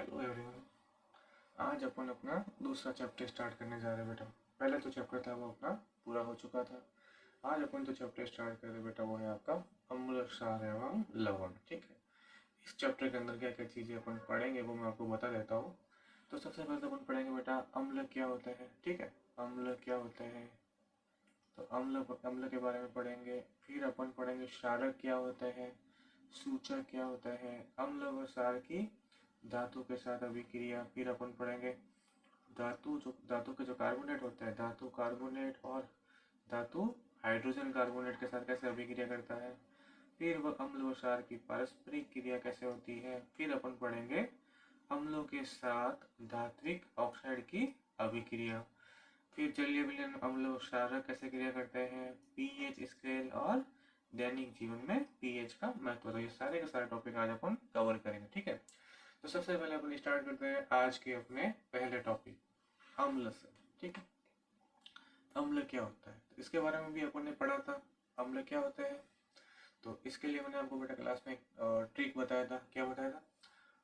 Hello everyone. आज अपन अपना दूसरा चैप्टर स्टार्ट करने जा रहे हैं बेटा। पहले जो चैप्टर था वो अपना पूरा हो चुका था। आज अपन जो चैप्टर स्टार्ट कर रहे हैं बेटा वो है आपका अम्ल, क्षार एवं लवण। ठीक है, इस चैप्टर के अंदर क्या क्या चीज़ें अपन पढ़ेंगे वो मैं आपको बता देता हूँ। तो सबसे पहले तो अपन पढ़ेंगे बेटा अम्ल क्या होता है। ठीक है, अम्ल क्या होते हैं, तो अम्ल के बारे में पढ़ेंगे। फिर अपन पढ़ेंगे क्षारक क्या होता है, सूचक क्या होता है, अम्ल व क्षार की धातु के साथ अभिक्रिया। फिर अपन पढ़ेंगे धातु के जो कार्बोनेट होता है, धातु कार्बोनेट और धातु हाइड्रोजन कार्बोनेट के साथ कैसे अभिक्रिया करता है। फिर वह अम्ल व क्षार की पारस्परिक क्रिया कैसे होती है। फिर अपन पढ़ेंगे अम्लों के साथ धात्विक ऑक्साइड की अभिक्रिया। फिर जलीय विलयन अम्ल व क्षारक कैसे क्रिया करते हैं, पीएच स्केल और दैनिक जीवन में पीएच का महत्व। तो ये सारे के सारे टॉपिक आज अपन कवर करेंगे। ठीक है, तो सबसे पहले अपन स्टार्ट करते हैं आज के अपने पहले टॉपिक अम्ल से। ठीक है, अम्ल क्या होता है, तो इसके बारे में भी अपन ने पढ़ा था। अम्ल क्या होता है, तो इसके लिए मैंने आपको बेटा क्लास में एक ट्रिक बताया था। क्या बताया था,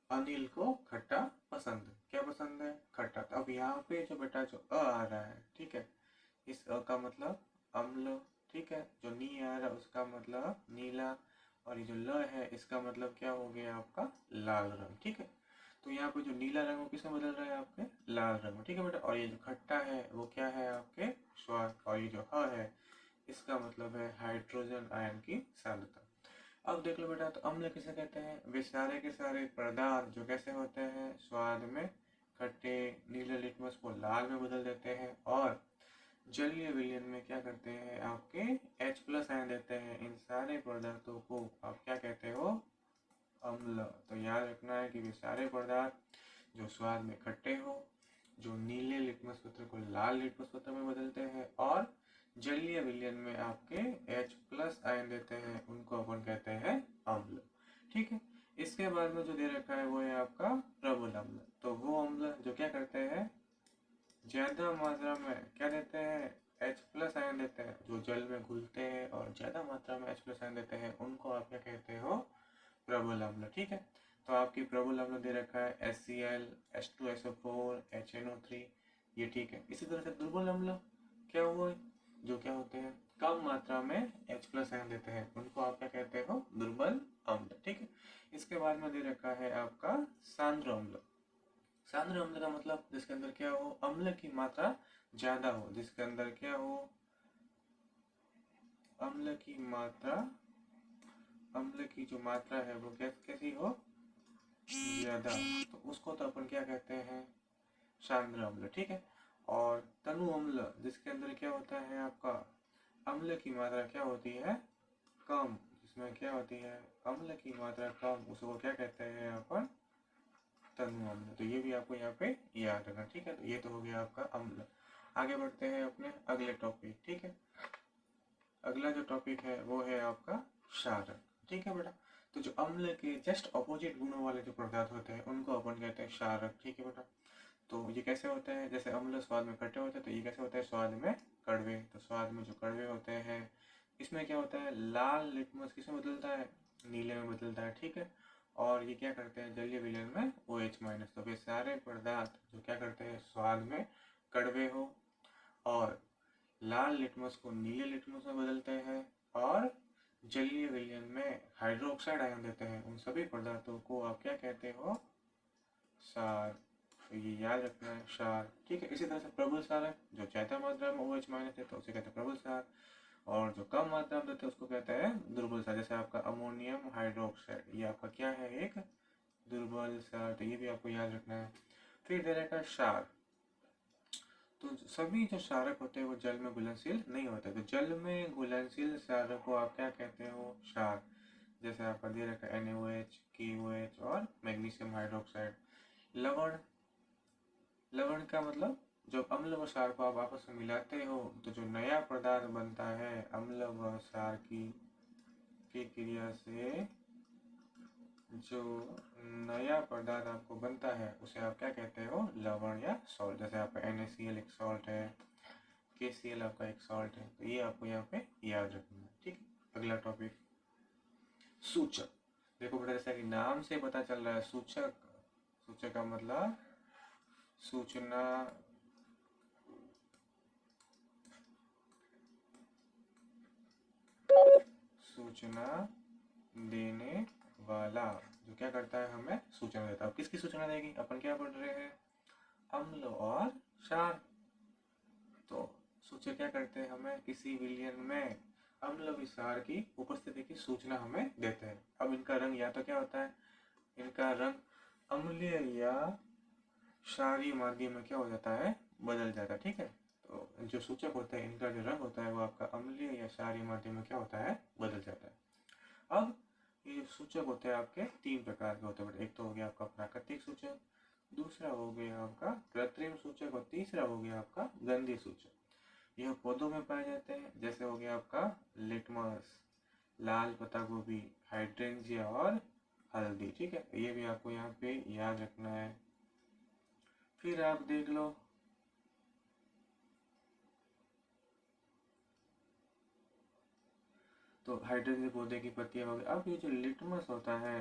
अनिल को खट्टा पसंद है। क्या पसंद है, खट्टा। तो अब यहाँ पे जो बेटा जो अ आ रहा है, ठीक है, इस अ का मतलब अम्ल। ठीक है, जो नी आ रहा है उसका मतलब नीला, और ये जो ल है इसका मतलब क्या हो गया आपका लाल रंग। ठीक है, तो यहाँ पे जो नीला रंग वो किसमें बदल रहा है, आपके लाल रंग में। ठीक है बेटा, और ये जो खट्टा है वो क्या है, आपके स्वाद। और ये जो ह है इसका मतलब है हाइड्रोजन आयन की सांद्रता। अब देख लो बेटा, तो अम्ल किसे कहते हैं, वे सारे के सारे पदार्थ जो कैसे होते हैं, स्वाद में खट्टे, नीले लिटमस को लाल में बदल देते हैं, और जलीय विलयन में क्या करते हैं, आपके H+ आयन देते हैं। इन सारे पदार्थों को आप क्या कहते हो, अम्ल। तो याद रखना है कि वे सारे पदार्थ जो स्वाद में खट्टे हो, जो नीले लिटमस पत्र को लाल लिटमस पत्र में बदलते हैं, और जलीय विलयन में आपके H+ आयन देते हैं, उनको अपन कहते हैं अम्ल। ठीक है, इसके बाद में जो दे रखा है वो है आपका प्रबल अम्ल। तो वो अम्ल जो क्या करते हैं, ज्यादा मात्रा में क्या देते हैं, H+ आयन देते हैं, जो जल में घुलते हैं और ज्यादा मात्रा में H+ आयन देते हैं, उनको आप क्या कहते हो, प्रबल अम्ल। ठीक है, तो आपकी प्रबल अम्ल दे रखा है HCl, H2SO4, HNO3, ये ठीक है। इसी तरह से दुर्बल अम्ल क्या हुआ, जो क्या होते हैं, कम मात्रा में H+ आयन देते हैं, उनको आप क्या कहते हो, दुर्बल अम्ल। ठीक है, इसके बाद में दे रखा है आपका सांद्र अम्ल। सांद्र अम्ल का मतलब जिसके अंदर क्या हो, अम्ल की मात्रा ज्यादा हो, जिसके अंदर क्या हो, अम्ल की मात्रा, अम्ल की जो मात्रा है वो कैसी हो, ज्यादा, तो उसको तो अपन क्या कहते हैं, सांद्र अम्ल। ठीक है, और तनु अम्ल जिसके अंदर क्या होता है, आपका अम्ल की मात्रा क्या होती है, कम, जिसमें क्या होती है, अम्ल की मात्रा कम, उसको क्या कहते हैं अपन, तनु अम्ल। तो ये भी आपको यहाँ पे याद रखना। ठीक है, तो ये तो हो गया आपका अम्ल। आगे बढ़ते हैं अपने अगले टॉपिक। ठीक है, अगला जो टॉपिक है वो है आपका क्षारक। ठीक है बेटा, तो जो अम्ल के जस्ट ऑपोजिट गुणों वाले जो पदार्थ होते हैं उनको अपन कहते हैं क्षारक। ठीक है बेटा, तो ये कैसे होते हैं, जैसे अम्ल स्वाद में खट्टे होते हैं, तो ये कैसे होता है, स्वाद में कड़वे। तो स्वाद में जो कड़वे होते हैं, इसमें क्या होता है, लाल लिटमस किसमें बदलता है, नीले में बदलता है। ठीक है, और ये क्या करते हैं, जलीय विलयन में OH-। तो वे सारे पदार्थ जो क्या करते हैं, स्वाद में कड़वे हो और लाल लिटमस को नीले लिटमस में बदलते हैं, और जलीय विलयन में हाइड्रोक्साइड आयन देते हैं, उन सभी पदार्थों को आप क्या कहते हो, क्षार। तो ये याद रखना है, क्षार। ठीक है, इसी तरह से प्रबल क्षार है, जो ज्यादा मात्रा में OH- है तो उसे कहते हैं प्रबल क्षार, और जो कम मात्रा में देते हैं उसको कहते हैं दुर्बल क्षार। जैसे आपका अमोनियम हाइड्रोक्साइड, ये आपका क्या है, एक दुर्बल क्षार। तो ये भी आपको याद रखना है। फिर दे रखा है क्षार। तो सभी जो क्षारक होते हैं वो जल में घुलनशील नहीं होते, तो जल में घुलनशील क्षारक को आप क्या कहते हो, क्षार। जैसे आपका दे रखा है NaOH, KOH और मैग्नीशियम हाइड्रोक्साइड। लवण, लवण का मतलब जब अम्ल व क्षार को आप आपस में मिलाते हो तो जो नया पदार्थ बनता है, अम्ल व क्षार की क्रिया से जो नया पदार्थ आपको बनता है उसे आप क्या कहते हो, लवण या सॉल्ट। जैसे आपका NaCl एक सॉल्ट है, KCl आपका एक सॉल्ट है, तो ये आपको यहाँ पे याद रखना है। ठीक है, अगला टॉपिक सूचक। देखो बेटा, जैसा कि नाम से पता चल रहा है सूचक, सूचक का मतलब सूचना सूचना देने वाला, जो क्या करता है हमें सूचना देता है। अब किसकी सूचना देगी, अपन क्या पढ़ रहे हैं, अम्ल और क्षार। तो सूचक क्या करते हैं, हमें किसी विलयन में अम्ल विसार की उपस्थिति की सूचना हमें देते हैं। अब इनका रंग या तो क्या होता है, इनका रंग अम्लीय या क्षारीय माध्यम में क्या हो जाता है, बदल जाता है। ठीक है, तो जो सूचक होते हैं इनका जो रंग होता है वो आपका अम्लीय या क्षारीय माध्यम में क्या होता है, बदल जाता है। अब ये सूचक होते हैं आपके तीन प्रकार के होते हैं। एक तो हो गया आपका प्राकृतिक सूचक, दूसरा हो गया आपका कृत्रिम सूचक और तीसरा हो गया आपका गंधीय सूचक। यह पौधों में पाए जाते हैं, जैसे हो गया आपका लिटमस, लाल पत्ता गोभी, हाइड्रेंजिया और हल्दी। ठीक है, ये भी आपको यहाँ पे याद रखना है। फिर आप देख लो तो हाइड्रेंजिया पौधे की पत्तियां हो गई। अब ये जो लिटमस होता है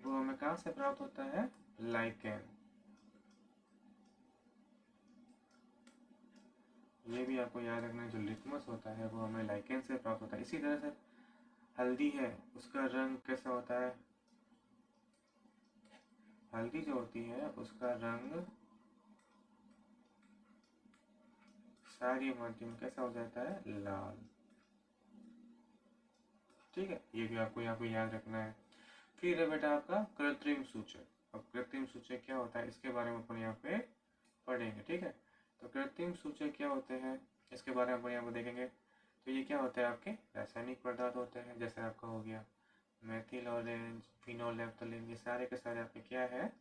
वो हमें कहाँ से प्राप्त होता है, लाइकेन। ये भी आपको याद रखना है, जो लिटमस होता है वो हमें लाइकेन से प्राप्त होता है। इसी तरह से हल्दी है, उसका रंग कैसा होता है, हल्दी जो होती है उसका रंग क्षारीय माध्यम कैसा हो जाता है, लाल। ठीक है, ये भी आपको यहाँ पे याद रखना है। फिर है बेटा आपका कृत्रिम सूचक। अब कृत्रिम सूचक क्या होता है, इसके बारे में अपन यहाँ पे पढ़ेंगे। ठीक है, तो कृत्रिम सूचक क्या होते हैं इसके बारे में अपन यहाँ पे देखेंगे। तो ये क्या होता है, आपके रासायनिक पदार्थ होते हैं, जैसे आपका हो गया मेथिल ऑरेंज, फिनोलेफ्थलीन, ये सारे के सारे आपके क्या है,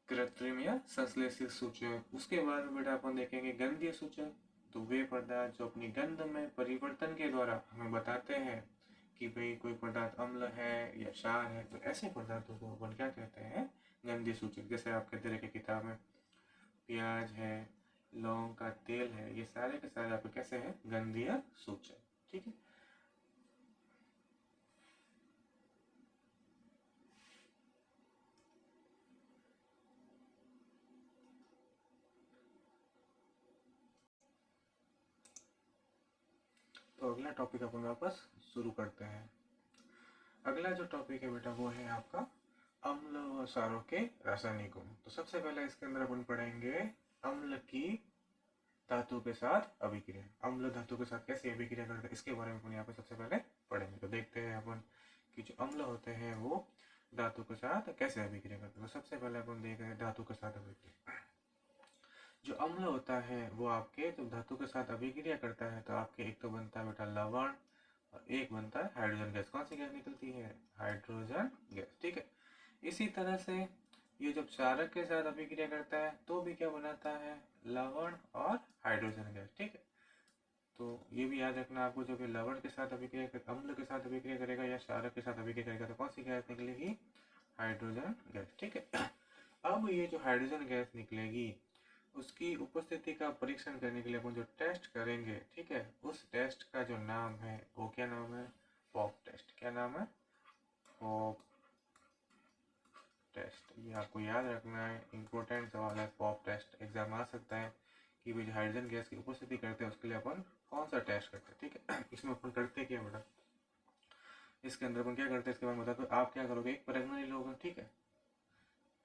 कृत्रिम या संश्लेषित सूचक। उसके बाद में बेटा अपन देखेंगे गंधीय सूचक। तो वे पदार्थ जो अपनी गंध में परिवर्तन के द्वारा हमें बताते हैं कि भाई कोई पदार्थ अम्ल है या क्षार है, तो ऐसे पदार्थों को अपन क्या कहते हैं, गंधीय सूचक। जैसे आपके तरह की किताब में प्याज है, लौंग का तेल है, ये सारे के सारे आपके कैसे हैं, गंधीय सूचक। ठीक है, तो अगला टॉपिक अपन वापस शुरू करते हैं। अगला जो टॉपिक है बेटा वो है आपका अम्ल और क्षारों के रासायनिक गुण। तो सबसे पहले इसके अंदर अपन पढ़ेंगे अम्ल की धातु के साथ अभिक्रिया। अम्ल धातु के साथ कैसे अभिक्रिया करते हैं इसके बारे में अपन यहाँ पे सबसे पहले पढ़ेंगे। तो देखते हैं अपन कि जो अम्ल होते हैं वो धातु के साथ कैसे अभिक्रिया करते हैं। तो सबसे पहले अपन देख रहे हैं धातु के साथ अभिक्रिया। जो अम्ल होता है वो आपके जब धातु के साथ अभिक्रिया करता है तो आपके एक तो बनता है बेटा लवण और एक बनता है हाइड्रोजन गैस। कौन सी गैस निकलती है, हाइड्रोजन गैस। ठीक है, इसी तरह से ये जब क्षारक के साथ अभिक्रिया करता है तो भी क्या बनाता है, लवण और हाइड्रोजन गैस। ठीक है, तो ये भी याद रखना आपको, जब ये लवण के साथ अभिक्रिया अम्ल के साथ अभिक्रिया करेगा या क्षारक के साथ अभिक्रिया करेगा तो कौन सी गैस निकलेगी, हाइड्रोजन गैस। ठीक है, अब ये जो हाइड्रोजन गैस निकलेगी उसकी उपस्थिति का परीक्षण करने के लिए अपन जो टेस्ट करेंगे, ठीक है, उस टेस्ट का जो नाम है वो क्या नाम है, पॉप टेस्ट। क्या नाम है, पॉप टेस्ट। ये आपको याद रखना है, इंपॉर्टेंट सवाल है। पॉप टेस्ट एग्जाम आ सकता है कि भाई हाइड्रोजन गैस की उपस्थिति करते हैं उसके लिए अपन कौन सा टेस्ट करते हैं। ठीक है, इसमें अपन करते क्या बेटा, इसके अंदर अपन क्या करते हैं इसके बारे में बताते। आप क्या करोगे, एक प्रश्न लोगे। ठीक है,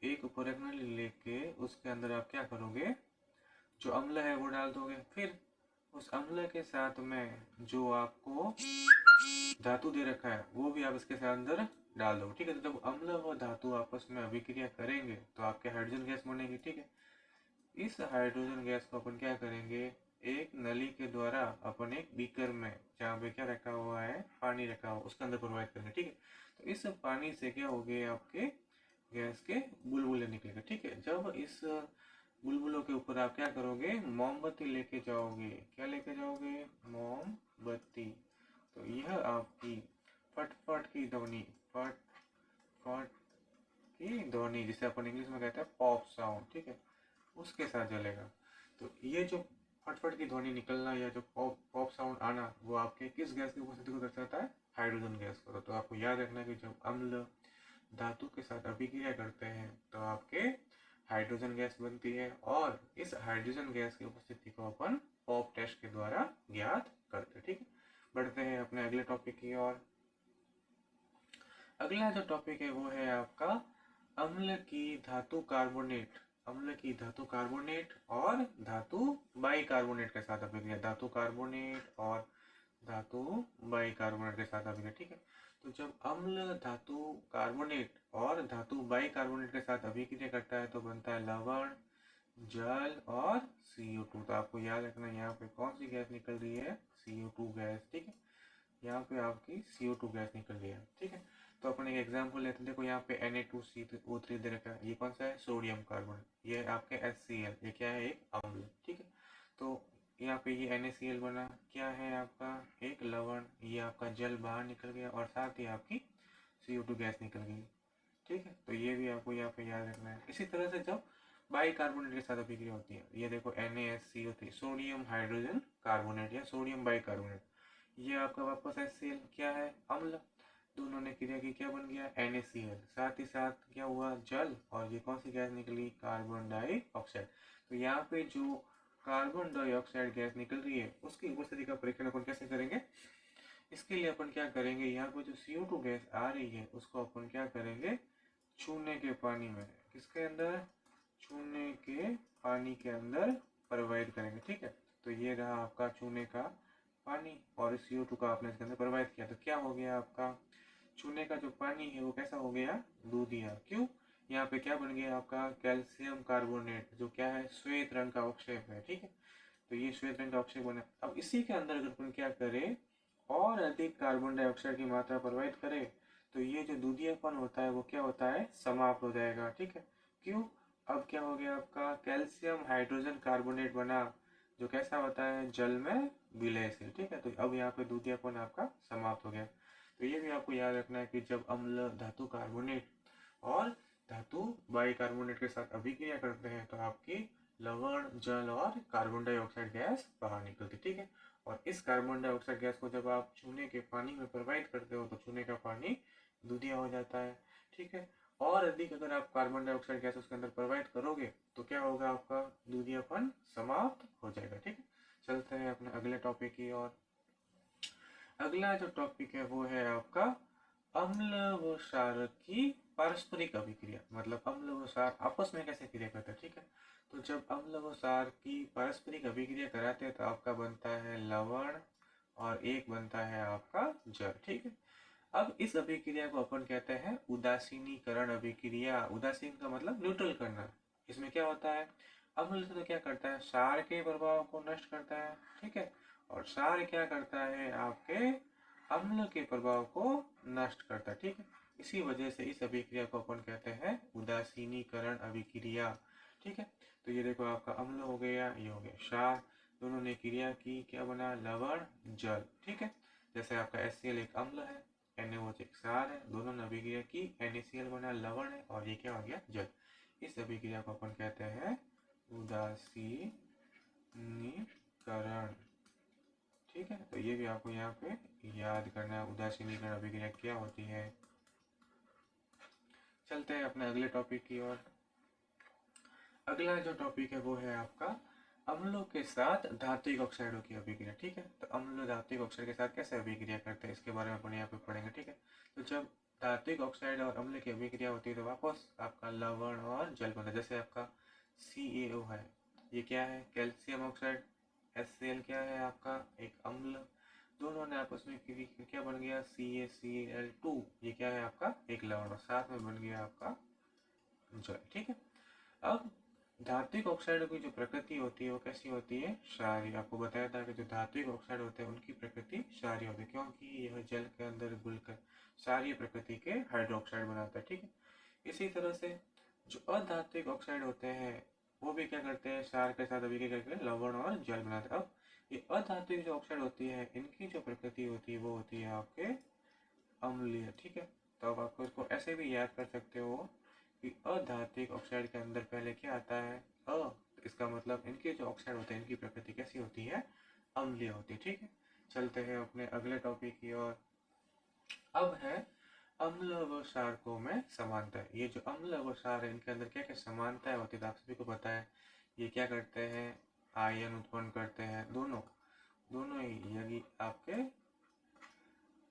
एक उपरग्न लेके उसके अंदर आप क्या करोगे, जो अम्ल है वो डाल दोगे। फिर उस अम्ल के साथ में जो आपको धातु दे रखा है वो भी आप इसके साथ अंदर डाल दो। ठीक है, तो जब अम्ल व धातु आपस में अभिक्रिया करेंगे तो आपके हाइड्रोजन गैस बनेगी। ठीक है, इस हाइड्रोजन गैस को अपन क्या करेंगे, एक नली के द्वारा अपन एक बीकर में जहाँ पे क्या रखा हुआ है, पानी रखा हुआ, उसके अंदर प्रोवाइड करेंगे। ठीक है, तो इस पानी से क्या हो गए, आपके गैस के बुलबुले निकलेंगे। ठीक है, जब इस बुलबुलों के ऊपर आप क्या करोगे, मोमबत्ती लेके जाओगे। क्या लेके जाओगे, मोमबत्ती। तो यह आपकी फटफट की ध्वनि, फट फट की ध्वनि जिसे अपन इंग्लिश में कहते हैं पॉप साउंड, ठीक है, उसके साथ जलेगा। तो ये जो फटफट की ध्वनि निकलना या जो पॉप पॉप साउंड आना वो आपके किस गैस की उपस्थिति को दर्शाता है, हाइड्रोजन गैस को। तो आपको याद रखना है कि जब अम्ल धातु के साथ अभिक्रिया करते हैं तो आपके हाइड्रोजन गैस बनती है, और इस हाइड्रोजन गैस की उपस्थिति को अपन पॉप टेस्ट के द्वारा ज्ञात करते हैं। ठीक है, बढ़ते हैं अपने अगले टॉपिक की ओर। अगला जो टॉपिक है वो है आपका अम्ल की धातु कार्बोनेट। अम्ल की धातु कार्बोनेट और धातु बाइकार्बोनेट के साथ अभिक्रिया, धातु कार्बोनेट और धातु बाइकार्बोनेट के साथ अभिक्रिया। ठीक है, तो जब अम्ल धातु कार्बोनेट और धातु बाइकार्बोनेट के साथ अभिक्रिया करता है तो बनता है लवण, जल और CO2। तो आपको याद रखना यहाँ पे कौन सी गैस निकल रही है, CO2 गैस। ठीक है, यहाँ पे आपकी CO2 गैस निकल रही है। ठीक है, तो अपन एक एग्जांपल लेते हैं। देखो यहाँ पे Na2CO3 दे रखा है, ये कौन सा है, सोडियम कार्बन। ये आपके HCl, ये क्या है, एक अम्ल। ठीक है, तो यहाँ पे ये NaCl बना, क्या है आपका, एक लवण। ये आपका जल बाहर निकल गया और साथ ही आपकी CO2 गैस निकल गई। ठीक है, तो ये भी आपको यहाँ पे याद रखना है। इसी तरह से जब बाइकार्बोनेट के साथ अभिक्रिया होती है, ये देखो NaSCO3, सोडियम हाइड्रोजन कार्बोनेट या सोडियम बाइकार्बोनेट, ये आपका वापस HCl, क्या है, अम्ल। दोनों ने क्रिया की, क्या बन गया, NaCl। साथ ही साथ क्या हुआ, जल, और ये कौन सी गैस निकली, कार्बन डाइऑक्साइड। तो यहाँ पे जो कार्बन डाइऑक्साइड गैस निकल रही है उसकी उपस्थिति का परीक्षण अपन कैसे करेंगे, इसके लिए अपन क्या करेंगे, यहाँ पर जो CO2 गैस आ रही है उसको अपन क्या करेंगे, चूने के पानी में, किसके अंदर, चूने के पानी के अंदर प्रवाहित करेंगे। ठीक है, तो ये रहा आपका चूने का पानी और CO2 का आपने इसके अंदर प्रवाहित किया, तो क्या हो गया आपका, चूने का जो पानी है वो कैसा हो गया, दूधिया। क्यों, यहाँ पे क्या बन गया आपका, कैल्शियम कार्बोनेट, जो क्या है, श्वेत रंग का अवक्षेप है। ठीक है, तो ये श्वेत रंग का अवक्षेप बना। अब इसी के अंदर अगर अपन क्या करें, और अधिक कार्बन डाइऑक्साइड की मात्रा प्रवाहित करें तो ये जो दूधियापन होता है वो क्या होता है, समाप्त हो जाएगा। ठीक है, क्यों, अब क्या हो गया आपका, कैल्शियम हाइड्रोजन कार्बोनेट बना, जो कैसा होता है, जल में विलयशील। ठीक है, तो अब यहाँ पे दूधियापन आपका समाप्त हो गया। तो ये भी आपको याद रखना है कि जब अम्ल धातु कार्बोनेट और धातु बाइकार्बोनेट के साथ अभिक्रिया करते हैं तो आपकी लवण, जल और कार्बन डाइऑक्साइड गैस बाहर निकलती। ठीक है, और इस कार्बन डाइऑक्साइड गैस को जब आप चूने के पानी में प्रवाहित करते हो तो चूने का पानी दूधिया हो जाता है। ठीक है, और अधिक अगर आप कार्बन डाइऑक्साइड गैस उसके अंदर प्रवाहित करोगे तो क्या होगा, आपका दूधियापन समाप्त हो जाएगा। ठीक है, चलते हैं अपने अगले टॉपिक की ओर। अगला जो टॉपिक है वो है आपका अम्ल व क्षार की पारस्परिक अभिक्रिया, मतलब अम्ल व क्षार आपस में कैसे क्रिया करते हैं। ठीक है, तो जब अम्ल व क्षार की पारस्परिक अभिक्रिया कराते हैं तो आपका बनता है लवण और एक बनता है आपका जल। ठीक है, अब इस अभिक्रिया को अपन कहते हैं उदासीनीकरण अभिक्रिया। उदासीन का मतलब न्यूट्रल करना। इसमें क्या होता है, अम्ल तो क्या करता है, क्षार के प्रभाव को नष्ट करता है। ठीक है, और क्षार क्या करता है, आपके अम्ल के प्रभाव को नष्ट करता है। ठीक है, इसी वजह से इस अभिक्रिया को अपन कहते हैं उदासीनीकरण अभिक्रिया। ठीक है, तो ये देखो आपका अम्ल हो गया, ये हो गया क्षार, दोनों ने क्रिया की, क्या बना, लवण, जल। ठीक है, जैसे आपका HCl एक अम्ल है, NaOH एक क्षार है, दोनों ने अभिक्रिया की, NaCl बना लवण है और ये क्या हो गया, जल। इस अभिक्रिया को अपन कहते हैं उदासीनीकरण। ठीक है, तो ये भी आपको यहाँ पे याद करना है, उदासीनीकरण अभिक्रिया क्या होती है। चलते हैं अपने अगले टॉपिक की ओर। अगला जो टॉपिक है वो है आपका अम्लों के साथ धात्विक ऑक्साइडों की अभिक्रिया। ठीक है, तो अम्ल धात्विक ऑक्साइड के साथ कैसे अभिक्रिया करते हैं इसके बारे में अपन यहाँ पे पढ़ेंगे। ठीक है, तो जब धात्विक ऑक्साइड और अम्ल की अभिक्रिया होती है तो वापस आपका लवण और जल बनता है। जैसे आपका CaO है, ये क्या है, कैल्शियम ऑक्साइड। HCl क्या है, आपका एक अम्ल। दोनों ने आपस में क्या बन गया, CaCl2, ये क्या है, आपका एक लवण, और साथ में बन गया आपका जल। ठीक है, अब धात्विक ऑक्साइड की जो प्रकृति होती है वो कैसी होती है, क्षारीय। आपको बताया था कि जो धात्विक ऑक्साइड होते हैं उनकी प्रकृति क्षारीय होती है, क्योंकि यह जल के अंदर घुलकर क्षारीय प्रकृति के हाइड्रोक्साइड बनाता है। ठीक है, इसी तरह से जो अधात्विक ऑक्साइड होते हैं वो भी क्या करते हैं, क्षार के साथ अभिक्रिया करके लवण और जल बनाते हैं। अब ये अधात्विक जो ऑक्साइड होती है इनकी जो प्रकृति होती है वो होती है आपके अम्लीय। ठीक है, तो अब आपको इसको ऐसे भी याद कर सकते हो कि अधात्विक ऑक्साइड के अंदर पहले क्या आता है, तो इसका मतलब इनके जो ऑक्साइड होते हैं इनकी प्रकृति कैसी होती है, अम्लीय होती है। ठीक है, चलते हैं अपने अगले टॉपिक की ओर। अब है अम्ल व क्षारकों में समानता है। ये जो अम्ल व क्षार है इनके अंदर क्या क्या समानता होती है आप सभी को पता है। ये क्या करते हैं, आयन उत्पन्न करते हैं, दोनों ही, यदि आपके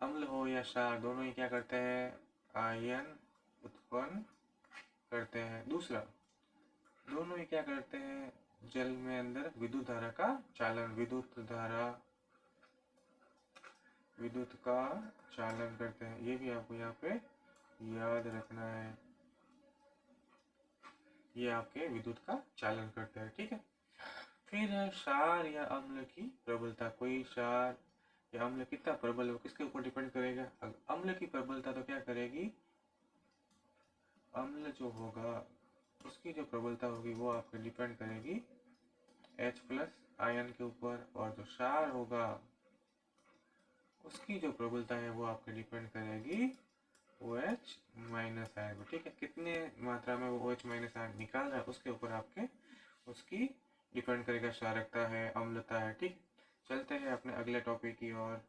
अम्ल हो या क्षार दोनों ही क्या करते हैं, आयन उत्पन्न करते हैं। दूसरा, दोनों ही क्या करते हैं, जल में अंदर विद्युत धारा का चालन, विद्युत का चालन करते हैं। ये भी आपको यहाँ पे याद रखना है, ये आपके विद्युत का चालन करते हैं, ठीक है। फिर है क्षार या अम्ल की प्रबलता। कोई क्षार या अम्ल कितना प्रबल है किसके ऊपर डिपेंड करेगा। अम्ल की प्रबलता तो क्या करेगी, अम्ल जो होगा उसकी जो प्रबलता होगी वो आपके डिपेंड करेगी H+ आयन के ऊपर, और जो क्षार होगा उसकी जो प्रबलता है वो आपके डिपेंड करेगी OH- आयन पर, ठीक है। कितने मात्रा में वो OH- आयन निकाल रहा है उसके ऊपर आपके उसकी डिपेंड करेगा क्षारकता है, अम्लता है, ठीक। चलते हैं अपने अगले टॉपिक की ओर,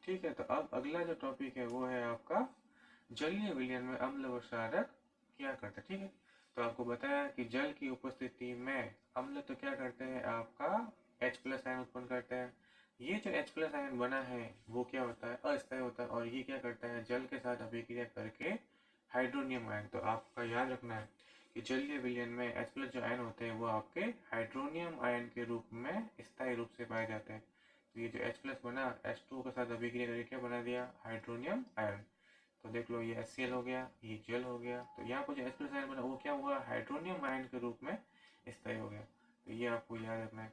ठीक है। तो अब अगला जो टॉपिक है वो है आपका जलीय विलयन में अम्ल व क्षारक क्या करते हैं, ठीक है। तो आपको बताया कि जल की उपस्थिति में अम्ल तो क्या करते हैं, आपका H+ आयन उत्पन्न करते हैं। ये जो H+ आयन बना है वो क्या होता है, अस्थायी होता है, और ये क्या करता है, जल के साथ अभिक्रिया करके हाइड्रोनियम आयन। तो आपका याद रखना है कि जलीय विलयन में H+ जो आयन होते हैं वो आपके हाइड्रोनियम आयन के रूप में स्थायी रूप से पाए जाते हैं। तो ये जो H+ बना, H2 के साथ अभिक्रिया करके क्या बना दिया, हाइड्रोनियम आयन। तो देख लो ये HCl हो गया, ये जल हो गया। तो यहाँ पर जो H+ आयन बना वो क्या हुआ, हाइड्रोनियम आयन के रूप में स्थायी हो गया। तो ये आपको याद रखना है।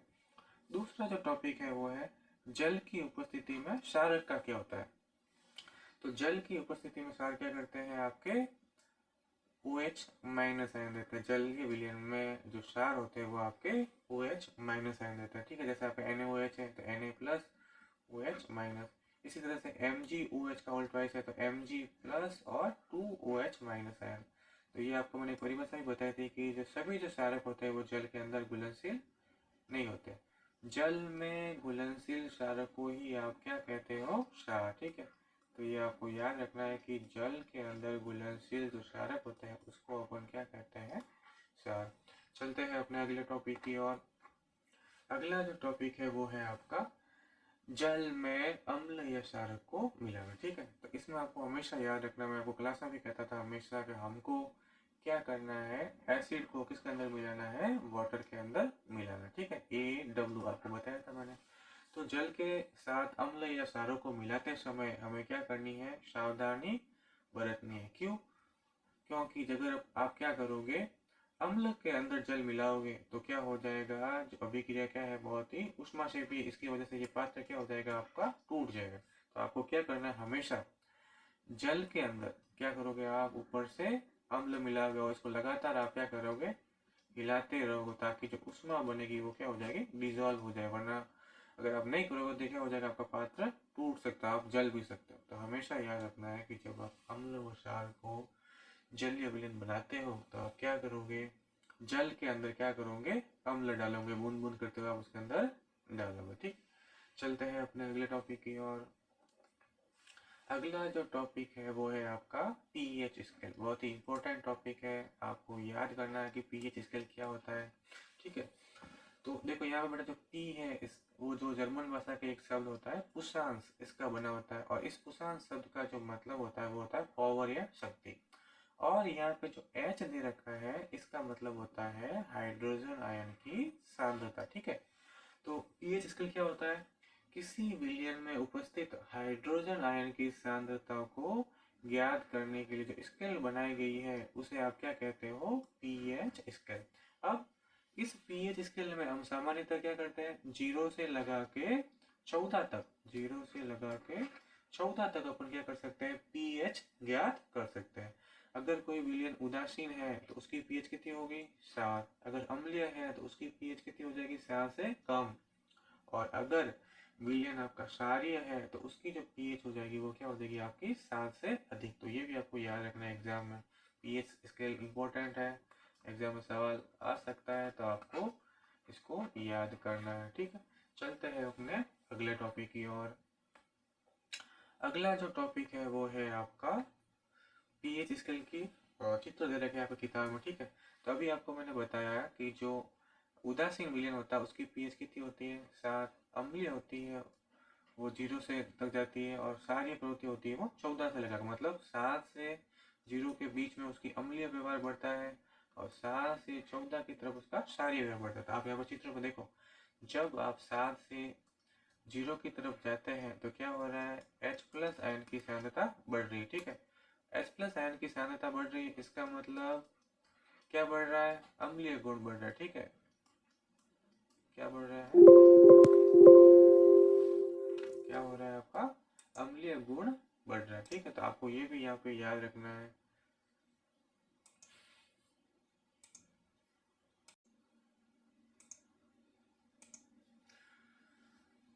दूसरा जो टॉपिक है वो है जल की उपस्थिति में क्षारक का क्या होता है। तो जल की उपस्थिति में क्षार क्या करते हैं, आपके OH- आयन देते हैं। जल के विलयन में जो क्षार होते हैं वो आपके OH- आयन देते हैं, ठीक है। जैसे आपका NaOH है तो Na+OH-। इसी तरह से MgOH का उल्टा है तो Mg+ और 2OH- आयन। तो ये आपको मैंने परिभाषा भी बताई थी कि जो सभी जो क्षारक होते हैं वो जल के अंदर घुलनशील नहीं होते। जल में घुलनशील क्षारक को ही आप क्या कहते हो, क्षार, ठीक है। तो ये आपको याद रखना है कि जल के अंदर घुलनशील जो क्षारक होते हैं उसको अपन क्या कहते हैं, क्षार। चलते हैं अपने अगले टॉपिक की ओर। अगला जो टॉपिक है वो है आपका जल में अम्ल या क्षारक को मिलाना, ठीक है। तो इसमें आपको हमेशा याद रखना, मैं आपको क्लास में भी कहता था हमेशा कि हमको क्या करना है, एसिड को किसके अंदर मिलाना है, वाटर के अंदर मिलाना, ठीक है। AW आपको बताया था मैंने। तो जल के साथ अम्ल या क्षारों को मिलाते समय हमें क्या करनी है, सावधानी बरतनी है। क्यों, क्योंकि अगर आप क्या करोगे, अम्ल के अंदर जल मिलाओगे तो क्या हो जाएगा, जो अभिक्रिया क्या है, बहुत ही उष्मा से भी, इसकी वजह से ये पात्र क्या हो जाएगा, आपका टूट जाएगा। तो आपको क्या करना है, हमेशा जल के अंदर क्या करोगे, आप ऊपर से अम्ल मिलाओगे और इसको लगातार आप क्या करोगे, हिलाते रहोगे, ताकि जो उष्मा बनेगी वो क्या हो जाएगी, डिजोल्व हो जाए। वरना अगर आप नहीं करोगे तो क्या हो जाएगा, आपका पात्र टूट सकता है, आप जल भी सकते हो। तो हमेशा याद रखना है कि जब आप अम्ल व क्षार को जलीय विलयन बनाते हो तो आप क्या करोगे, जल के अंदर क्या करोगे, अम्ल डालोगे, बूंद बूंद करते हुए आप उसके अंदर डालोगे, ठीक। चलते हैं अपने अगले टॉपिक की ओर। अगला जो टॉपिक है वो है आपका पीएच स्केल। बहुत ही इंपॉर्टेंट टॉपिक है, आपको याद करना है कि पीएच स्केल क्या होता है, ठीक है। तो देखो यहाँ पे बेटा जो पी है वो जो जर्मन भाषा का एक शब्द होता है पुशांस, इसका बना होता है। और इस पुशांस शब्द का जो मतलब होता है वो होता है पावर या शक्ति। और यहाँ पे जो H दे रखा है इसका मतलब होता है हाइड्रोजन आयन की सांद्रता, ठीक है। तो पीएच स्केल क्या होता है, किसी विलयन में उपस्थित हाइड्रोजन आयन की सांद्रता को ज्ञात करने के लिए जो स्केल बनाई गई है उसे आप क्या कहते हो, पीएच स्केल। अब इस पीएच स्केल में हम सामान्यतः क्या करते हैं, 0 से लगा के 14 तक, 0 से लगा के 14 तक अपन क्या कर सकते हैं, पीएच ज्ञात कर सकते हैं। अगर कोई विलयन उदासीन है तो उसकी पीएच कितनी होगी, 7। अगर अम्लीय है तो उसकी पीएच कितनी हो जाएगी, 7 से कम। और अगर विलयन आपका क्षारीय है तो उसकी जो पीएच हो जाएगी वो क्या हो जाएगी, आपकी 7 से अधिक। तो ये भी आपको याद रखना है एग्जाम में, पीएच स्केल इंपॉर्टेंट है, एग्जाम में सवाल आ सकता है, तो आपको इसको याद करना है, ठीक है। चलते हैं अपने अगले टॉपिक की ओर। अगला जो टॉपिक है वो है आपका पीएच स्केल की चित्र दे रखे हैं आपकी किताब में, ठीक है। तो अभी आपको मैंने बताया कि जो उदासीन विलयन होता है उसकी पीएच कितनी होती है 7, अम्लीय होती है वो 0 से तक जाती है, और क्षारीय प्रवृत्ति होती है वो 14 से लेकर, मतलब 7 से 0 के बीच में उसकी अम्लीय व्यवहार बढ़ता है और 7 से 14 की तरफ उसका क्षारीय व्यवहार बढ़ता है। आप यहाँ पर चित्र में देखो, जब आप 7 से 0 की तरफ जाते हैं तो क्या हो रहा है, H प्लस आयन की सांद्रता बढ़ रही है, ठीक है। H प्लस आयन की सांद्रता बढ़ रही है, इसका मतलब क्या बढ़ रहा है, अम्लीय गुण बढ़ रहा है, ठीक है। क्या बढ़ रहा है, क्या हो रहा है आपका, अम्लीय गुण बढ़ रहा है, ठीक है। तो आपको ये भी यहाँ पे याद रखना है।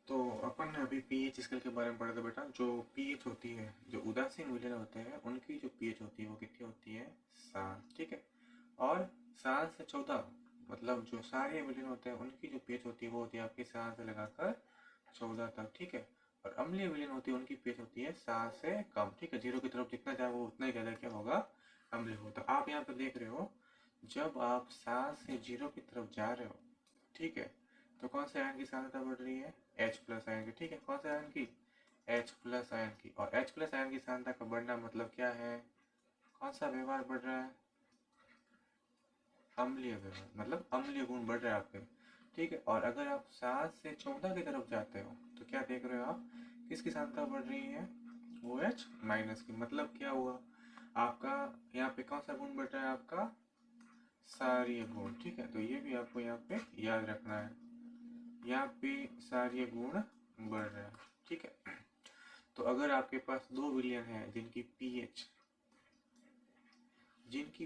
तो अपन ने अभी पीएच स्केल के बारे में पढ़ा था बेटा। जो पीएच होती है, जो उदासीन विलयन होते हैं उनकी जो पीएच होती है वो कितनी होती है 7, ठीक है। और 7 से 14 मतलब जो क्षारीय विलयन होते हैं उनकी जो पीएच होती है वो होती है आपकी 7 से लगाकर 14 तक, ठीक है। और अम्लीय विलयन होती है उनकी पीएच होती है 7 से कम, ठीक है। 0 की तरफ जितना जाए वो उतना ही ज्यादा क्या होगा, अम्लीय होगा। तो आप यहाँ पे देख रहे हो, जब आप 7 से 0 की तरफ जा रहे हो, ठीक है, तो कौन से आयन की सांद्रता बढ़ रही है, H प्लस आयन की, ठीक है। कौन से आयन की, H प्लस आयन की। और H प्लस आयन की सांद्रता का बढ़ना मतलब क्या है, कौन सा व्यवहार बढ़ रहा है, अम्लीय व्यवहार, मतलब अम्लीय गुण बढ़ रहा है आपके, ठीक है। और अगर आप 7 से 14 की तरफ जाते हो तो क्या देख रहे हो आप, किसकी सांद्रता बढ़ रही है, OH माइनस की। मतलब क्या हुआ आपका, यहाँ पे कौन सा गुण बढ़ रहा है आपका, क्षारीय गुण, ठीक है। तो ये भी आपको यहाँ पे याद रखना है, यहाँ पे क्षारीय गुण बढ़ रहा है, ठीक है। तो अगर आपके पास दो विलयन है जिनकी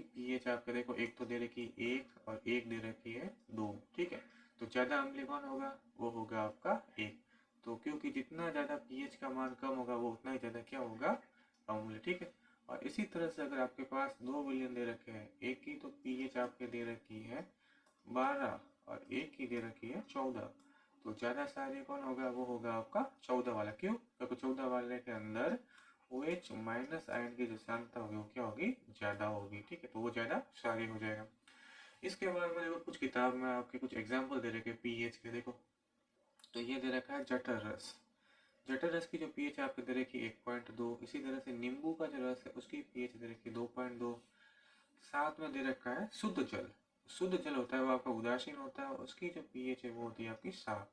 पीएच आपके देखो, एक तो दे रखी है 1 और एक दे रखी है 2, ठीक है। तो ज्यादा अम्लीय कौन होगा, वो होगा आपका 1। तो क्योंकि जितना ज्यादा पीएच का मान कम होगा वो उतना ही ज्यादा क्या होगा, अम्लीय, ठीक है। और इसी तरह से अगर आपके पास दो विलयन दे रखे हैं, एक की तो पीएच आपके दे रखी है 12 और एक की दे रखी है 14, तो ज्यादा क्षारीय कौन होगा, वो होगा आपका 14 वाला। क्यों, क्योंकि 14 वाले के अंदर OH माइनस आयन की जो सांद्रता होगी वो क्या होगी, ज्यादा होगी, ठीक है। तो वो ज्यादा क्षारीय हो जाएगा। इसके बाद में देखो कुछ किताब में आपके कुछ एग्जाम्पल दे रखे पीएच के, देखो तो ये दे रखा है जठर रस। जठर रस की जो पीएच आपके दे रखी 1.2। इसी तरह से नींबू का जो रस है उसकी पीएच दे रखी 2.2। साथ में दे रखा है शुद्ध जल। शुद्ध जल होता है वो आपका उदासीन होता है, उसकी जो पीएच है वो होती है आपकी 7।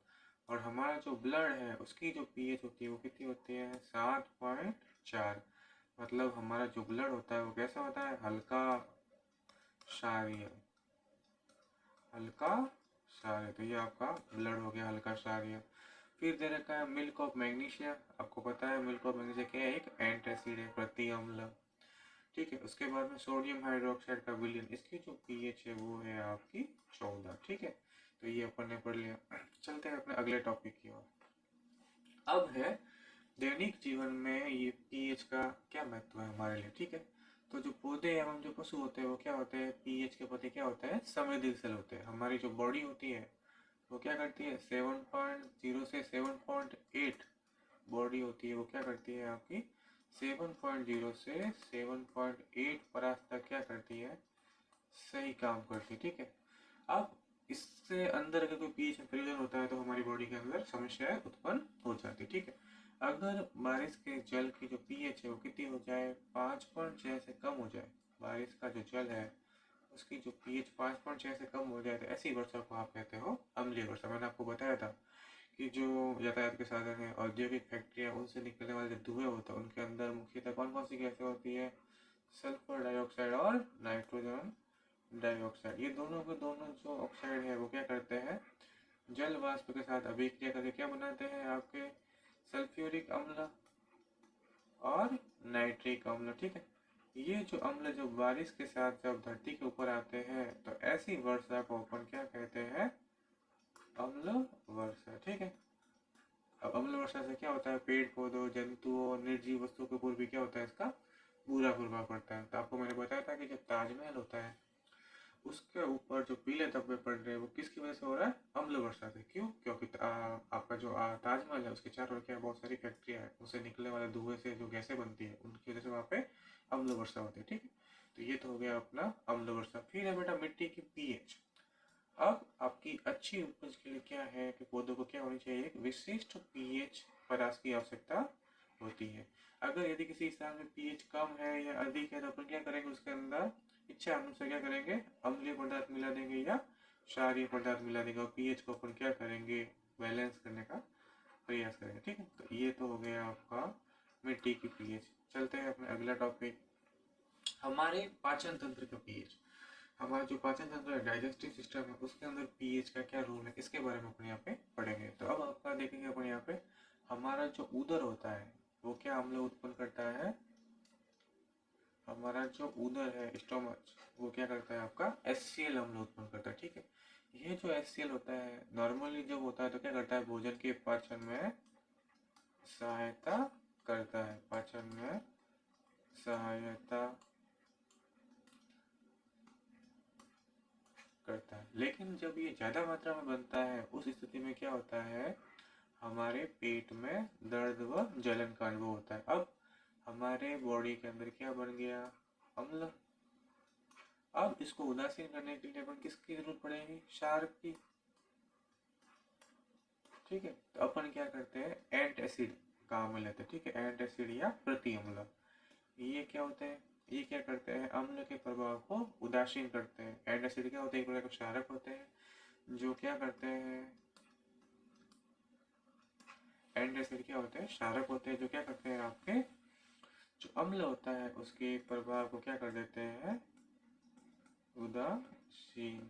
और हमारा जो ब्लड है उसकी जो पीएच होती है वो कितनी होती है 7.4। मतलब हमारा जो ब्लड होता है वो कैसा होता है, हल्का क्षारीय, हल्का क्षारीय। तो ये आपका ब्लड हो गया हल्का क्षारीय। फिर दे रखा है मिल्क ऑफ मैग्नीशिया। आपको पता है मिल्क ऑफ मैग्नीशिया क्या है, एक एंटासिड है, प्रति अम्ल, ठीक है। उसके बाद में सोडियम हाइड्रोक्साइड का विलयन, इसकी जो पीएच है वो है आपकी 14, ठीक है। तो ये अपन ने पढ़ लिया। चलते हैं अपने अगले टॉपिक की ओर। अब है दैनिक जीवन में ये पीएच का क्या महत्व है हमारे लिए, ठीक है। तो जो पौधे एवं जो पशु होते हैं वो क्या होते हैं, पीएच के प्रति क्या होता है, संवेदनशील होते हैं। हमारी जो बॉडी होती है वो क्या करती है, 7.0 से 7.8 बॉडी होती है वो क्या करती है आपकी 7.0 से 7.8 परास तक क्या करती है, सही काम करती है, ठीक है। अब इससे अंदर अगर कोई पीएच में परिवर्तन होता है तो हमारी बॉडी के अंदर समस्याएं उत्पन्न हो जाती है, ठीक है। अगर बारिश के जल की जो पीएच है वो कितनी हो जाए, 5.6 से कम हो जाए, बारिश का जो जल है उसकी जो पीएच 5.6 से कम हो जाए तो ऐसी वर्षा को आप कहते हो अम्लीय वर्षा। मैंने आपको बताया था कि जो यातायात के साधन है, औद्योगिक फैक्ट्रियाँ, उनसे निकलने वाले जो धुएं होते हैं उनके अंदर मुख्यतः कौन कौन सी गैसें होती है, सल्फर डाइऑक्साइड और नाइट्रोजन डाइऑक्साइड। ये दोनों के दोनों जो ऑक्साइड है वो क्या करते हैं, जल वाष्प के साथ अभिक्रिया करके क्या बनाते हैं आपके सल्फ्यूरिक अम्ल और नाइट्रिक अम्ल, ठीक है। ये जो अम्ल जो बारिश के साथ जब धरती के ऊपर आते हैं तो ऐसी वर्षा को अपन क्या कहते हैं, अम्ल वर्षा, ठीक है। अब अम्ल वर्षा से क्या होता है, पेड़ पौधों, जंतुओं, निर्जीव वस्तुओं के ऊपर भी क्या होता है, इसका बुरा प्रभाव पड़ता है। तो आपको मैंने बताया था कि जो ताजमहल होता है उसके ऊपर जो पीले धब्बे पड़ रहे हैं वो किसकी वजह से हो रहा है? अम्ल वर्षा से। क्यों? क्योंकि आपका जो ताजमहल है उसके चारों ओर क्या बहुत सारी फैक्ट्रियाँ है, उससे निकलने वाले धुएं से जो गैसें बनती है उनकी वजह से वहाँ पे अम्ल वर्षा होती है। ठीक है, तो ये तो हो गया अपना अम्ल वर्षा। फिर है बेटा मिट्टी की पीएच। अब आपकी अच्छी उपज के लिए क्या है कि पौधों को क्या होनी चाहिए? एक विशिष्ट पीएच परास की आवश्यकता होती है। अगर यदि किसी स्थान में पीएच कम है या अधिक है तो अपन क्या करेंगे? उसके अंदर इच्छा अनुसार क्या करेंगे? अम्लीय पदार्थ मिला देंगे या क्षारीय पदार्थ मिला देंगे, और पीएच को अपन क्या करेंगे? बैलेंस करने का प्रयास करेंगे। ठीक है, तो ये तो हो गया आपका मिट्टी की पीएच। चलते हैं अपने अगला टॉपिक, हमारे पाचन तंत्र का पीएच। हमारा जो पाचन तंत्र है, डाइजेस्टिव सिस्टम है, उसके अंदर पीएच का क्या रोल है, इसके बारे में अपन यहाँ पे पढ़ेंगे। तो अब आपका देखेंगे अपन यहाँ पे, हमारा जो उदर होता है वो क्या अम्ल उत्पन्न करता है? हमारा जो उदर है, स्टोमच, वो क्या करता है? आपका HCl अम्ल उत्पन्न करता है। ठीक है, ये जो HCl होता है नॉर्मली जब होता है तो क्या करता है? भोजन के पाचन में सहायता करता है, पाचन में सहायता करता है। लेकिन जब ये ज्यादा मात्रा में बनता है उस स्थिति में क्या होता है? हमारे पेट में दर्द व जलन का अनुभव होता है। अब हमारे बॉडी के अंदर क्या बन गया? अम्ल। अब इसको उदासीन करने के लिए अपन किसकी जरूरत पड़ेगी? क्षार की। ठीक है, तो अपन क्या करते हैं? एंटासिड का अम्ल लेते हैं। ठीक है, एंटासिड या प्रति अम्ल। ये क्या होते हैं? ये क्या करते हैं? अम्ल के प्रभाव को उदासीन करते हैं। एंटासिड क्या होते हैं? एक प्रकार के क्षारक होते हैं जो क्या करते हैं? एंटासिड क्या होते हैं? क्षारक होते हैं जो क्या करते हैं? आपके जो अम्ल होता है उसके प्रभाव को क्या कर देते हैं? उदासीन।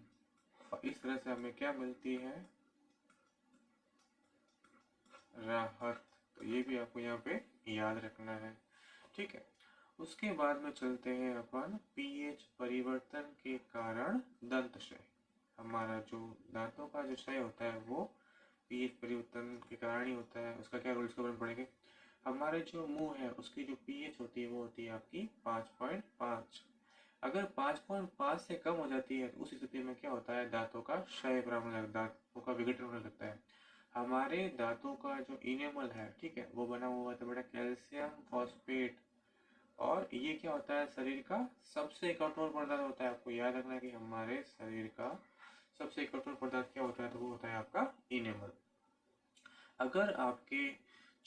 और इस तरह से हमें क्या मिलती है? राहत। तो ये भी आपको यहाँ पे याद रखना है। ठीक है, उसके बाद में चलते हैं अपन पीएच परिवर्तन के कारण दंत क्षय। हमारा जो दांतों का जो क्षय होता है वो पीएच परिवर्तन के कारण ही होता है। उसका क्या रोल, इसके बारे में पढ़ेंगे। हमारे जो मुंह है उसकी जो पीएच होती है वो होती है आपकी 5.5। अगर 5.5 से कम हो जाती है तो उस स्थिति में क्या होता है? दांतों का क्षय प्रारंभ होने लगता है, दांतों का विघटन होने लगता है। हमारे दांतों का जो इनेमल है, ठीक है, वो बना हुआ है बेटा कैल्शियम फॉस्फेट। और ये क्या होता है? शरीर का सबसे कठोर पदार्थ होता है। आपको याद रखना है कि हमारे शरीर का सबसे कठोर पदार्थ क्या होता है? तो वो होता है आपका इनेमल। अगर आपके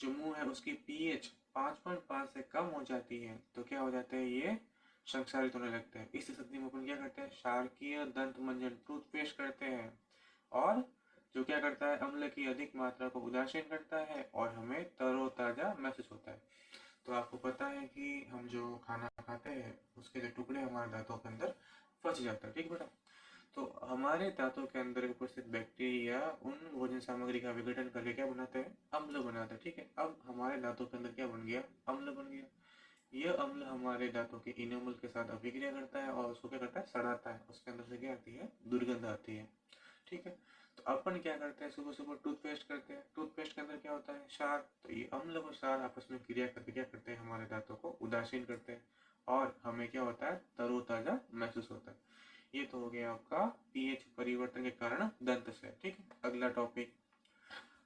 जो मुंह है उसकी पीएच 5.5 से कम हो जाती है तो क्या हो जाता है? ये संक्षारित होने लगते हैं। इस स्थिति में अपन क्या करते हैं? क्षारकीय दंत मंजन टूथपेस्ट करते हैं, और जो क्या करता है? अम्ल की अधिक मात्रा को उदासीन करता है और हमें तरोताजा महसूस होता है। तो आपको पता है कि हम जो खाना खाते हैं उसके जो टुकड़े हमारे दांतों के अंदर फंस जाता है। ठीक बेटा, तो हमारे दांतों के अंदर उपस्थित बैक्टीरिया उन भोजन सामग्री का विघटन करके क्या बनाते हैं? अम्ल बनाते हैं। ठीक है, अब हमारे दांतों के अंदर क्या बन गया? अम्ल बन गया। यह अम्ल हमारे दांतों के इनेमल के साथ अभिक्रिया करता है और उसको क्या करता है? सड़ाता है। उसके अंदर से क्या आती है? दुर्गंध आती है। ठीक है, तो अपन क्या करते हैं? सुबह सुबह टूथपेस्ट करते हैं। टूथपेस्ट के अंदर क्या होता है? क्षार। तो ये अम्ल व क्षार आपस में क्रिया करके क्या करते हैं? हमारे दांतों को उदासीन करते हैं और हमें क्या होता है? तरोताजा महसूस होता है। ये तो हो गया आपका पीएच परिवर्तन के कारण दंत क्षय। ठीक है, अगला टॉपिक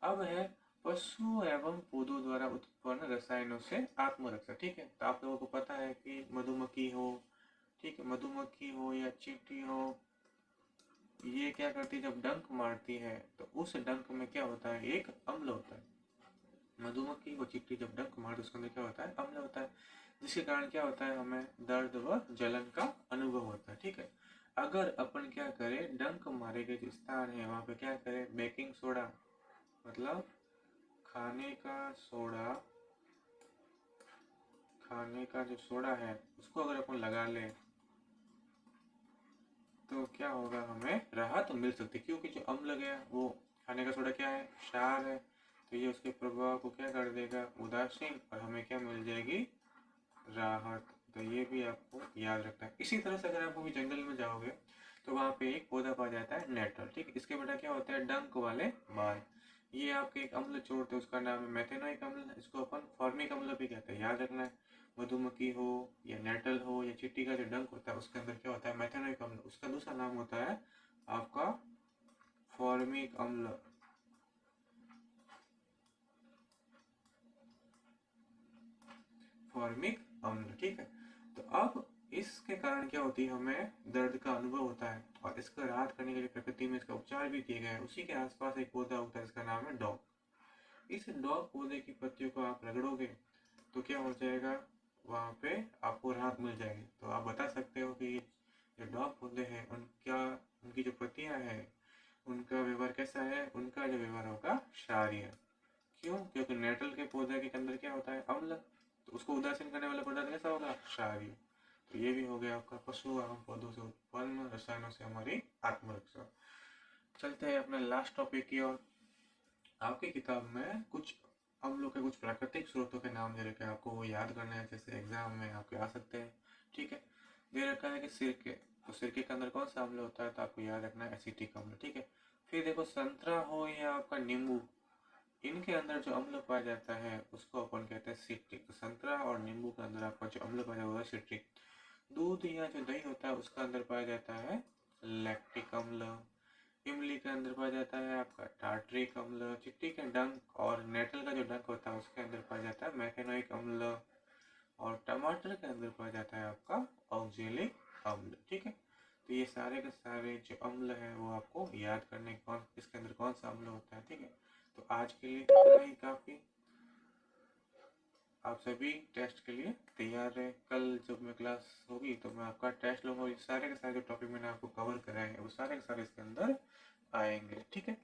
अब है पशु एवं पौधों द्वारा उत्पन्न रसायनों से आत्मरक्षा। ठीक है, तो आप लोगों को पता है कि मधुमक्खी हो, ठीक है, मधुमक्खी हो या चींटी हो, ये क्या करती है? जब डंक मारती है तो उस डंक में क्या होता है? एक अम्ल होता है। मधुमक्खी व चींटी जब डंक मारती है उसके अंदर क्या होता है? अम्ल होता है, जिसके कारण क्या होता है? हमें दर्द व जलन का अनुभव होता है। ठीक है, अगर अपन क्या करें? डंक मारे गए जो स्थान है वहां पे क्या करें? बेकिंग सोडा, मतलब खाने का सोडा, खाने का जो सोडा है उसको अगर अपन लगा ले तो क्या होगा? हमें राहत मिल सकती है, क्योंकि जो अम्ल गया वो खाने का सोडा क्या है? क्षार है। तो ये उसके प्रभाव को क्या कर देगा? उदासीन, और हमें क्या मिल जाएगी? राहत। तो ये भी आपको याद रखना है। इसी तरह से अगर आप कभी जंगल में जाओगे तो वहाँ पे एक पौधा पाया जाता है नेटल। ठीक, इसके बेटा क्या होता है? डंक वाले बाल। ये आपके एक अम्ल छोड़ते हैं, उसका नाम है मेथेनोइक अम्ल। इसको अपन फॉर्मिक अम्ल भी कहते हैं, याद रखना है। मधुमक्खी हो या नेटल हो या चिट्टी का जो डंक होता है उसके अंदर क्या होता है, मेथेनोइक अम्ल। उसका दूसरा नाम होता है आपका फॉर्मिक अम्ल। फॉर्मिक अम्ल, ठीक है। तो अब इसके कारण क्या होती है, हमें दर्द का अनुभव होता है, और इसको राहत करने के लिए प्रकृति में इसका उपचार भी किए गए हैं। उसी के आसपास एक पौधा होता है, इसका नाम है डॉग। इस डॉग पौधे की पत्तियों को आप रगड़ोगे तो क्या हो जाएगा, वहाँ पे आपको राहत मिल जाएगी। तो आप बता सकते हो कि जो डॉग पौधे हैं उनकी जो पत्तियां हैं उनका व्यवहार कैसा है, उनका जो व्यवहार होगा क्षारीय। क्यों? क्योंकि नेटल के पौधे के अंदर क्या होता है, अम्ल, तो उसको उदासीन करने वाला पदार्थ कैसा होगा, क्षारीय। तो ये भी हो गया आपका पशु एवं पौधों से उत्पन्न रसायनों से हमारी आत्मरक्षा। चलते हैं अपने लास्ट टॉपिक की ओर। आपकी किताब में कुछ अम्लों के कुछ प्राकृतिक स्रोतों के नाम दे रखे हैं, आपको वो याद करना है, जैसे एग्जाम में आपके आ सकते हैं, ठीक है। दे रखा है कि सिरके, तो सिरके के अंदर कौन सा अम्ल होता है, तो आपको याद रखना है एसिटिक अम्ल, ठीक है। फिर देखो संतरा हो या आपका नींबू, इनके अंदर जो अम्ल पाया जाता है उसको अपन कहते हैं सिट्रिक। संतरा और नींबू के अंदर आपका जो अम्ल पाया जाता है सिट्रिक। दूध या जो दही होता है उसका अंदर पाया जाता है लैक्टिक अम्ल। इमली के अंदर पाया जाता है आपका टार्ट्रिक अम्ल। चिट्टी के डंक और नेटल का जो डंक होता है उसके अंदर पाया जाता है मैकेनोइक अम्ल। और टमाटर के अंदर पाया जाता है आपका ऑक्जेलिक अम्ल, ठीक है। तो ये सारे के सारे जो अम्ल हैं वो आपको याद करने कौन इसके अंदर कौन सा अम्ल होता है, ठीक है। तो आज के लिए इतना ही काफी। आप सभी टेस्ट के लिए तैयार रहे। कल जब मैं क्लास होगी तो मैं आपका टेस्ट लूंगा, और सारे के सारे जो टॉपिक मैंने आपको कवर कराए हैं वो सारे के सारे इसके अंदर आएंगे, ठीक है।